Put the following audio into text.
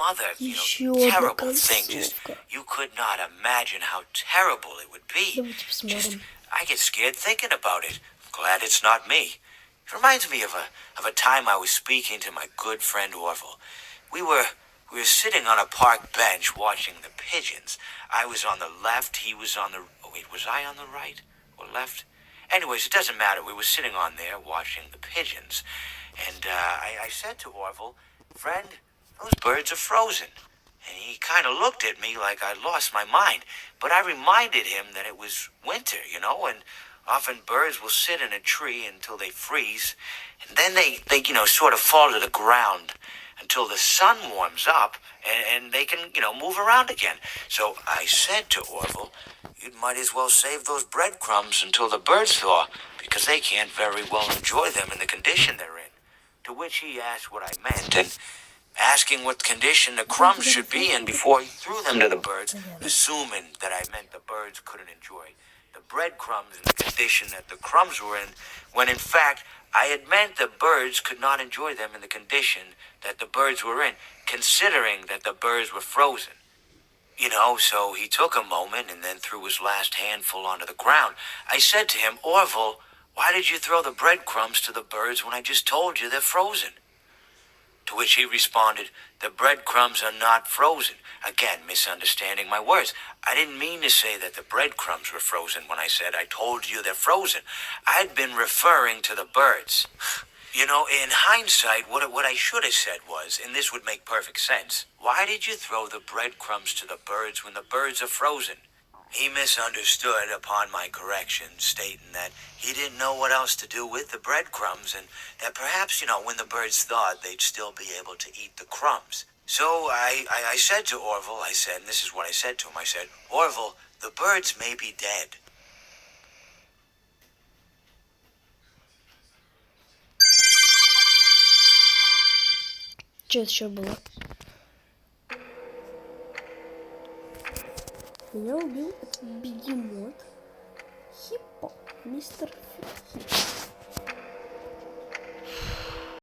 other, Еще одна terrible thing. Just, концовка. you could not imagine how terrible it would be. Давайте посмотрим. I get scared thinking about it. Glad it's not me. It reminds me of a time I was speaking to my good friend Orville. We were sitting on a park bench watching the pigeons. I was on the left, he was on the... Oh, wait, was I on the right or left? Anyways, it doesn't matter. We were sitting on there watching the pigeons. And I said to Orville, friend, those birds are frozen. And he kind of looked at me like I lost my mind. But I reminded him that it was winter, and often birds will sit in a tree until they freeze. And then they sort of fall to the ground until the sun warms up and they can, move around again. So I said to Orville, you might as well save those breadcrumbs until the birds thaw, because they can't very well enjoy them in the condition they're in. To which he asked what I meant, and asking what condition the crumbs should be in before he threw them to the birds, assuming that I meant the birds couldn't enjoy the breadcrumbs in the condition that the crumbs were in, when in fact I had meant the birds could not enjoy them in the condition that the birds were in, considering that the birds were frozen. So he took a moment and then threw his last handful onto the ground. I said to him, Orville, why did you throw the breadcrumbs to the birds when I just told you they're frozen? To which he responded, the breadcrumbs are not frozen. Again, misunderstanding my words. I didn't mean to say that the breadcrumbs were frozen when I said I told you they're frozen. I'd been referring to the birds. In hindsight, what I should have said was, and this would make perfect sense, why did you throw the breadcrumbs to the birds when the birds are frozen? He misunderstood upon my correction, stating that he didn't know what else to do with the breadcrumbs, and that perhaps, when the birds thawed, they'd still be able to eat the crumbs. So I said to Orville, and this is what I said to him, I said, Orville, the birds may be dead. Что еще было? Меня убил этот бегемот. Хиппо. Мистер Хиппо.